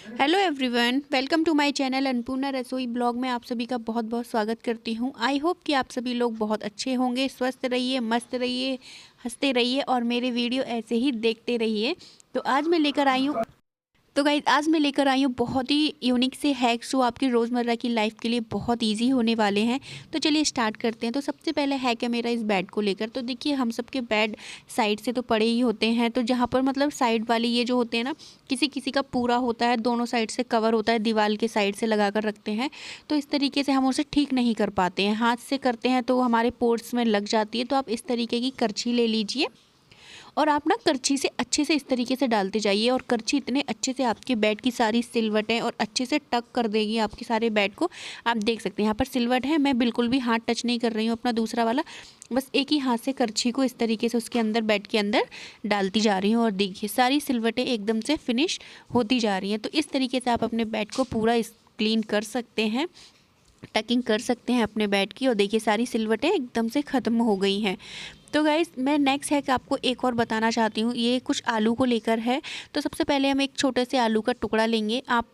Hello everyone, welcome to my channel Annapurna Rasoi blog में आप सभी का बहुत बहुत स्वागत करती हूँ। आई होप कि आप सभी लोग बहुत अच्छे होंगे, स्वस्थ रहिए, मस्त रहिए, हंसते रहिए और मेरे वीडियो ऐसे ही देखते रहिए। तो आज मैं लेकर आई हूँ बहुत ही यूनिक से हैक्स जो आपकी रोज़मर्रा की लाइफ के लिए बहुत इजी होने वाले हैं। तो चलिए स्टार्ट करते हैं। तो सबसे पहले हैक है मेरा इस बेड को लेकर। तो देखिए, हम सबके बेड साइड से तो पड़े ही होते हैं, तो जहाँ पर मतलब साइड वाले ये जो होते हैं ना, किसी किसी का पूरा होता है, दोनों साइड से कवर होता है, दीवार के साइड से लगा कर रखते हैं। तो इस तरीके से हम उसे ठीक नहीं कर पाते हैं, हाथ से करते हैं तो हमारे पोर्ट्स में लग जाती है। तो आप इस तरीके की करछी ले लीजिए और आप ना करछी से अच्छे से इस तरीके से डालते जाइए, और करछी इतने अच्छे से आपके बेड की सारी सिलवटें और अच्छे से टक कर देगी आपके सारे बेड को। आप देख सकते हैं यहाँ पर सिलवट है, मैं बिल्कुल भी हाथ टच नहीं कर रही हूँ अपना दूसरा वाला, बस एक ही हाथ से करछी को इस तरीके से उसके अंदर, बेड के अंदर डालती जा रही हूँ। और देखिए सारी सिलवटें एकदम से फिनिश होती जा रही हैं। तो इस तरीके से आप अपने बेड को पूरा क्लीन कर सकते हैं, टकिंग कर सकते हैं अपने बेड की। और देखिए सारी सिलवटें एकदम से ख़त्म हो गई हैं। तो गाइज़, मैं नेक्स्ट हैक आपको एक और बताना चाहती हूँ, ये कुछ आलू को लेकर है। तो सबसे पहले हम एक छोटे से आलू का टुकड़ा लेंगे। आप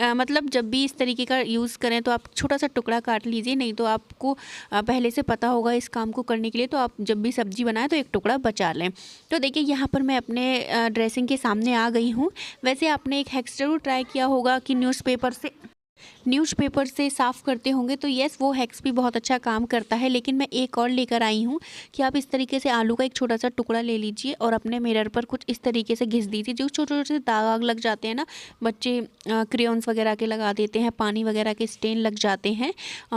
मतलब जब भी इस तरीके का यूज़ करें तो आप छोटा सा टुकड़ा काट लीजिए, नहीं तो आपको पहले से पता होगा इस काम को करने के लिए, तो आप जब भी सब्ज़ी बनाएं तो एक टुकड़ा बचा लें। तो देखिए यहाँ पर मैं अपने ड्रेसिंग के सामने आ गई हूँ। वैसे आपने एक हैक ज़रूर ट्राई किया होगा कि न्यूज़पेपर से साफ़ करते होंगे, तो येस, वो हैक्स भी बहुत अच्छा काम करता है। लेकिन मैं एक और लेकर आई हूँ कि आप इस तरीके से आलू का एक छोटा सा टुकड़ा ले लीजिए और अपने मिरर पर कुछ इस तरीके से घिस दीजिए। जो छोटे छोटे से दाग आग लग जाते हैं ना, बच्चे क्रेयॉन्स वगैरह के लगा देते हैं, पानी वगैरह के स्टेन लग जाते हैं,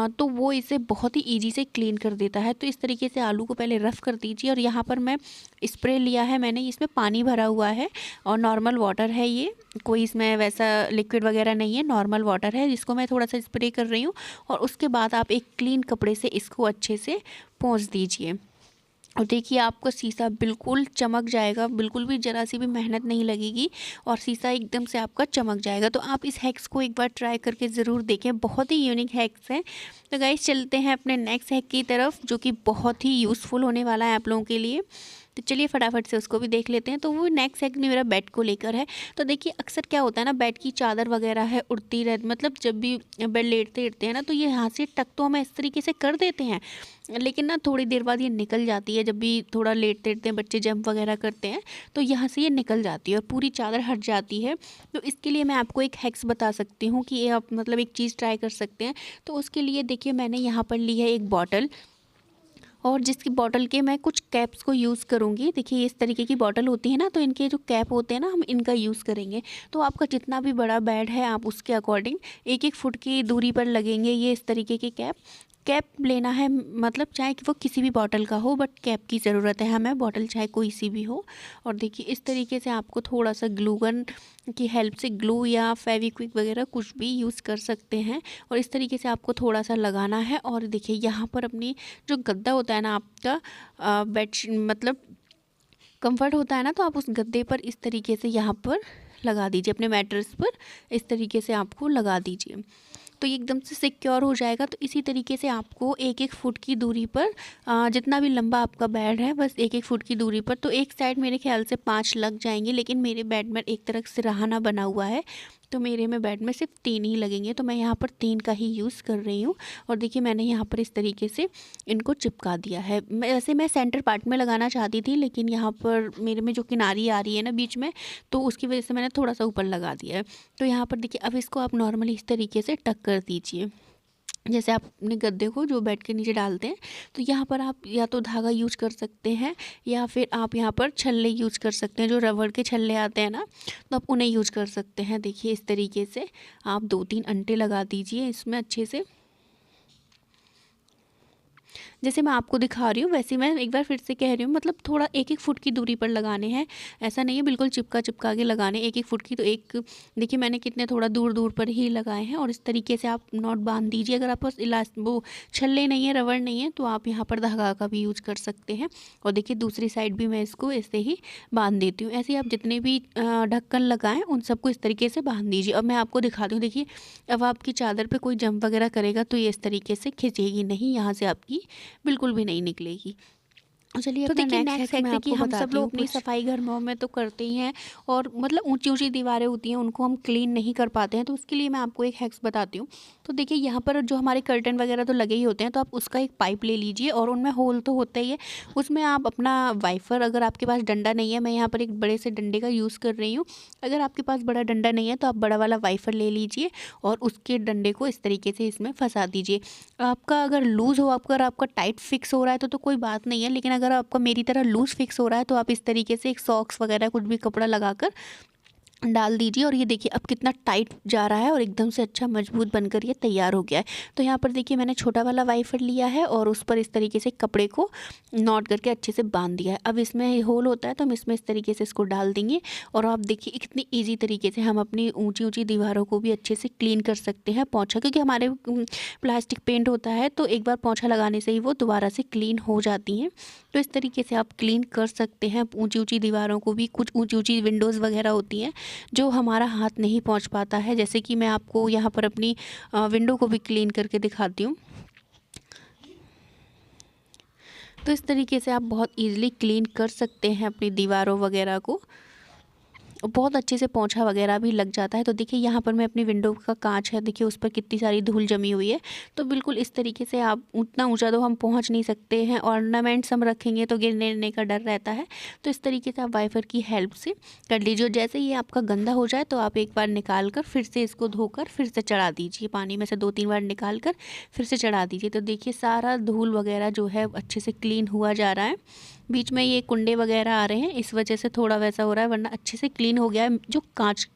तो वो इसे बहुत ही ईजी से क्लीन कर देता है। तो इस तरीके से आलू को पहले रफ़ कर दीजिए। और यहाँ पर मैं स्प्रे लिया है, मैंने इसमें पानी भरा हुआ है और नॉर्मल वाटर है, ये कोई इसमें वैसा लिक्विड वगैरह नहीं है, नॉर्मल वाटर है जिसको मैं थोड़ा सा स्प्रे कर रही हूँ। और उसके बाद आप एक क्लीन कपड़े से इसको अच्छे से पोंछ दीजिए। और देखिए आपका शीशा बिल्कुल चमक जाएगा, बिल्कुल भी ज़रा सी भी मेहनत नहीं लगेगी और शीशा एकदम से आपका चमक जाएगा। तो आप इस हैक्स को एक बार ट्राई करके ज़रूर देखें, बहुत ही यूनिक हैक्स हैं। तो गाइस, चलते हैं अपने नेक्स्ट हैक की तरफ, जो कि बहुत ही यूज़फुल होने वाला है आप लोगों के लिए। तो चलिए फटाफट से उसको भी देख लेते हैं। तो वो नेक्स्ट हैक मेरा बेड को लेकर है। तो देखिए अक्सर क्या होता है ना, बेड की चादर वगैरह है उड़ती रहती, मतलब जब भी बेड लेटते हैं ना, तो ये यहाँ से टक तो हम इस तरीके से कर देते हैं, लेकिन ना थोड़ी देर बाद ये निकल जाती है। जब भी थोड़ा लेटते हैं बच्चे, जंप वगैरह करते हैं, तो यहाँ से ये निकल जाती है और पूरी चादर हट जाती है। तो इसके लिए मैं आपको एक हैक्स बता सकती हूँ कि ये आप मतलब एक चीज़ ट्राई कर सकते हैं। तो उसके लिए देखिए मैंने यहाँ पर ली है एक बॉटल, और जिसकी बॉटल के मैं कुछ कैप्स को यूज़ करूँगी। देखिए इस तरीके की बॉटल होती है ना, तो इनके जो कैप होते हैं ना, हम इनका यूज़ करेंगे। तो आपका जितना भी बड़ा बेड है, आप उसके अकॉर्डिंग एक एक फुट की दूरी पर लगेंगे ये इस तरीके के कैप। कैप लेना है, मतलब चाहे कि वो किसी भी बॉटल का हो, बट कैप की ज़रूरत है हमें, बॉटल चाहे कोई सी भी हो। और देखिए इस तरीके से आपको थोड़ा सा ग्लू गन की हेल्प से, ग्लू या फेविक्विक वगैरह कुछ भी यूज़ कर सकते हैं, और इस तरीके से आपको थोड़ा सा लगाना है। और देखिए यहाँ पर अपनी जो गद्दा होता है ना आपका, बेडशीट मतलब कंफर्ट होता है ना, तो आप उस गद्दे पर इस तरीके से यहाँ पर लगा दीजिए, अपने मैट्रेस पर इस तरीके से आपको लगा दीजिए, तो ये एकदम से सिक्योर हो जाएगा। तो इसी तरीके से आपको एक एक फुट की दूरी पर, जितना भी लंबा आपका बेड है, बस एक एक फुट की दूरी पर, तो एक साइड मेरे ख्याल से 5 लग जाएंगे, लेकिन मेरे बेड में एक तरफ सिरहाना बना हुआ है, तो मेरे में बेड में सिर्फ 3 ही लगेंगे, तो मैं यहाँ पर 3 का ही यूज़ कर रही हूँ। और देखिए मैंने यहाँ पर इस तरीके से इनको चिपका दिया है। वैसे मैं सेंटर पार्ट में लगाना चाहती थी, लेकिन यहाँ पर मेरे में जो किनारी आ रही है ना बीच में, तो उसकी वजह से मैंने थोड़ा सा ऊपर लगा दिया है। तो यहाँ पर देखिए अब इसको आप नॉर्मली इस तरीके से टक कर दीजिए, जैसे आप अपने गद्दे को जो बेड के नीचे डालते हैं। तो यहाँ पर आप या तो धागा यूज कर सकते हैं, या फिर आप यहाँ पर छल्ले यूज कर सकते हैं, जो रबड़ के छल्ले आते हैं ना, तो आप उन्हें यूज कर सकते हैं। देखिए इस तरीके से आप 2-3 अंटे लगा दीजिए इसमें अच्छे से, जैसे मैं आपको दिखा रही हूँ वैसे मैं एक बार फिर से कह रही हूँ, मतलब थोड़ा एक एक फुट की दूरी पर लगाने हैं, ऐसा नहीं है बिल्कुल चिपका चिपका के लगाने, एक एक फुट की। तो एक देखिए मैंने कितने थोड़ा दूर दूर पर ही लगाए हैं, और इस तरीके से आप नॉट बांध दीजिए। अगर आपके पास वो छल्ले नहीं है, रबड़ नहीं है, तो आप यहाँ पर धागा का भी यूज कर सकते हैं। और देखिए दूसरी साइड भी मैं इसको ऐसे ही बांध देती हूँ। ऐसे ही आप जितने भी ढक्कन लगाएं उन सबको इस तरीके से बांध दीजिए। अब मैं आपको दिखाती हूँ, देखिए अब आपकी चादर पे कोई जंप वगैरह करेगा तो ये इस तरीके से खिंचेगी नहीं, यहाँ से आपकी बिल्कुल भी नहीं निकलेगी। चलिए तो अपना देखिए नेक्स्ट नेक्स्ट हैक मैं देखिए, आपको हम सब बताती लोग हूँ अपनी कुछ। सफाई घर में तो करते ही हैं, और मतलब ऊंची ऊंची दीवारें होती हैं उनको हम क्लीन नहीं कर पाते हैं, तो उसके लिए मैं आपको एक हैक्स बताती हूँ। तो देखिए यहाँ पर जो हमारे कर्टन वगैरह तो लगे ही होते हैं, तो आप उसका एक पाइप ले लीजिए और उनमें होल तो होता ही है। उसमें आप अपना वाइफर, अगर आपके पास डंडा नहीं है, मैं यहाँ पर एक बड़े से डंडे का यूज़ कर रही हूँ। अगर आपके पास बड़ा डंडा नहीं है तो आप बड़ा वाला वाइफर ले लीजिए और उसके डंडे को इस तरीके से इसमें फंसा दीजिए। आपका अगर लूज़ हो, अगर आपका टाइट फिक्स हो रहा है तो कोई बात नहीं है, लेकिन अगर आपका मेरी तरह लूज़ फिक्स हो रहा है तो आप इस तरीके से एक सॉक्स वगैरह कुछ भी कपड़ा लगाकर डाल दीजिए। और ये देखिए अब कितना टाइट जा रहा है और एकदम से अच्छा मजबूत बनकर ये तैयार हो गया है। तो यहाँ पर देखिए मैंने छोटा वाला वाइफर लिया है और उस पर इस तरीके से कपड़े को नॉट करके अच्छे से बांध दिया है। अब इसमें होल होता है तो हम इसमें इस तरीके से इसको डाल देंगे। और आप देखिए कितनी ईजी तरीके से हम अपनी ऊंची ऊंची दीवारों को भी अच्छे से क्लीन कर सकते हैं पोंछा, क्योंकि हमारे प्लास्टिक पेंट होता है तो एक बार पोंछा लगाने से ही वो दोबारा से क्लीन हो जाती हैं। तो इस तरीके से आप क्लीन कर सकते हैं ऊंची ऊंची दीवारों को भी। कुछ ऊंची ऊंची विंडोज़ वगैरह होती हैं जो हमारा हाथ नहीं पहुंच पाता है, जैसे कि मैं आपको यहाँ पर अपनी विंडो को भी क्लीन करके दिखाती हूँ। तो इस तरीके से आप बहुत इजीली क्लीन कर सकते हैं अपनी दीवारों वगैरह को, और बहुत अच्छे से पोंछा वगैरह भी लग जाता है। तो देखिए यहाँ पर मैं अपनी विंडो का कांच है, देखिए उस पर कितनी सारी धूल जमी हुई है। तो बिल्कुल इस तरीके से आप उतना ऊंचा तो हम पहुँच नहीं सकते हैं, ऑर्नामेंट्स हम रखेंगे तो गिरने का डर रहता है। तो इस तरीके से आप वाइफर की हेल्प से कर लीजिए। जैसे ये आपका गंदा हो जाए तो आप एक बार निकाल कर फिर से इसको धोकर फिर से चढ़ा दीजिए, पानी में से 2-3 बार निकाल कर फिर से चढ़ा दीजिए। तो देखिए सारा धूल वगैरह जो है अच्छे से क्लीन हुआ जा रहा है। बीच में ये कुंडे वगैरह आ रहे हैं, इस वजह से थोड़ा वैसा हो रहा है, वरना अच्छे से क्लीन हो गया है। जो कांच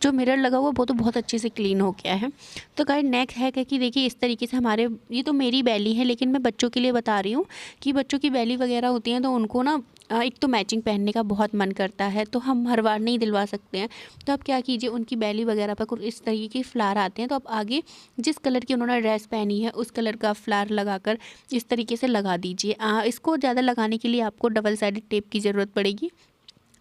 जो मिरर लगा हुआ वो तो बहुत अच्छे से क्लीन हो गया है। तो गाइस नेक्स्ट है कि देखिए इस तरीके से हमारे, ये तो मेरी बैली है लेकिन मैं बच्चों के लिए बता रही हूँ कि बच्चों की बैली वगैरह होती हैं तो उनको ना एक तो मैचिंग पहनने का बहुत मन करता है, तो हम हर बार नहीं दिलवा सकते हैं। तो आप क्या कीजिए, उनकी बैली वगैरह पर कुछ इस तरीके के फ्लावर आते हैं, तो आप आगे जिस कलर की उन्होंने ड्रेस पहनी है उस कलर का फ्लावर लगाकर इस तरीके से लगा दीजिए। इसको ज़्यादा लगाने के लिए आपको डबल साइडेड टेप की ज़रूरत पड़ेगी।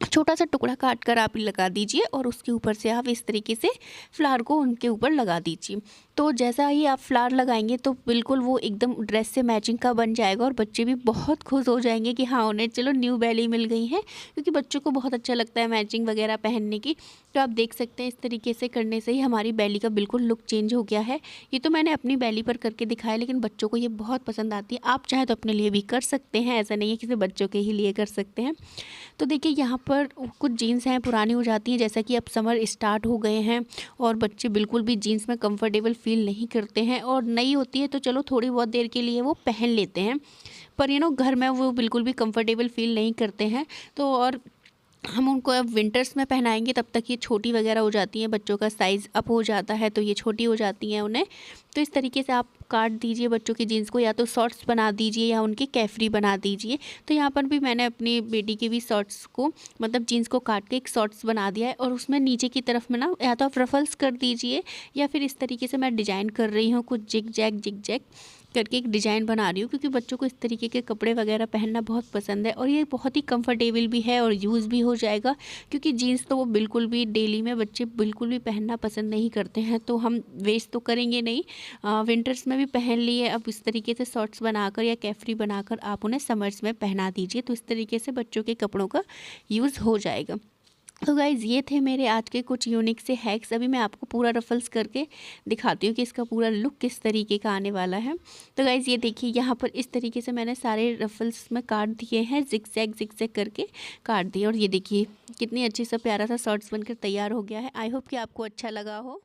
छोटा सा टुकड़ा काट कर आप लगा दीजिए और उसके ऊपर से आप इस तरीके से फ्लावर को उनके ऊपर लगा दीजिए। तो जैसा ही आप फ्लावर लगाएंगे तो बिल्कुल वो एकदम ड्रेस से मैचिंग का बन जाएगा और बच्चे भी बहुत खुश हो जाएंगे कि हाँ उन्हें चलो न्यू बैली मिल गई है, क्योंकि बच्चों को बहुत अच्छा लगता है मैचिंग वगैरह पहनने की। तो आप देख सकते हैं इस तरीके से करने से ही हमारी बैली का बिल्कुल लुक चेंज हो गया है। ये तो मैंने अपनी बैली पर करके दिखाया, लेकिन बच्चों को ये बहुत पसंद आती है। आप चाहे तो अपने लिए भी कर सकते हैं, ऐसा नहीं है कि सिर्फ बच्चों के ही लिए कर सकते हैं। तो देखिए यहाँ पर कुछ जीन्स हैं पुरानी हो जाती हैं, जैसा कि अब समर स्टार्ट हो गए हैं और बच्चे बिल्कुल भी जीन्स में कंफर्टेबल फ़ील नहीं करते हैं, और नई होती है तो चलो थोड़ी बहुत देर के लिए वो पहन लेते हैं, पर घर में वो बिल्कुल भी कंफर्टेबल फ़ील नहीं करते हैं। तो और हम उनको अब विंटर्स में पहनाएंगे तब तक ये छोटी वगैरह हो जाती हैं, बच्चों का साइज़ अप हो जाता है तो ये छोटी हो जाती हैं उन्हें। तो इस तरीके से आप काट दीजिए बच्चों की जीन्स को, या तो शॉर्ट्स बना दीजिए या उनके कैफरी बना दीजिए। तो यहाँ पर भी मैंने अपनी बेटी के भी शॉर्ट्स को, मतलब जीन्स को काट के एक शॉर्ट्स बना दिया है, और उसमें नीचे की तरफ में ना या तो आप रफल्स कर दीजिए या फिर इस तरीके से मैं डिज़ाइन कर रही हूँ, कुछ जिग जैग करके एक डिज़ाइन बना रही हूँ, क्योंकि बच्चों को इस तरीके के कपड़े वगैरह पहनना बहुत पसंद है और ये बहुत ही कंफर्टेबल भी है और यूज़ भी हो जाएगा। क्योंकि जीन्स तो वो बिल्कुल भी डेली में बच्चे बिल्कुल भी पहनना पसंद नहीं करते हैं, तो हम वेस्ट तो करेंगे नहीं, विंटर्स में भी पहन लिए। अब इस तरीके से शॉर्ट्स बनाकर या कैफरी बनाकर आप उन्हें समर्स में पहना दीजिए, तो इस तरीके से बच्चों के कपड़ों का यूज़ हो जाएगा। तो गाइज़ ये थे मेरे आज के कुछ यूनिक से हैक्स। अभी मैं आपको पूरा रफल्स करके दिखाती हूँ कि इसका पूरा लुक किस तरीके का आने वाला है। तो गाइज़ ये देखिए यहाँ पर इस तरीके से मैंने सारे रफल्स में काट दिए हैं, जिग-जैग करके काट दिए, और ये देखिए कितनी अच्छी सा प्यारा सा शॉर्ट्स बनकर तैयार हो गया है। आई होप कि आपको अच्छा लगा हो।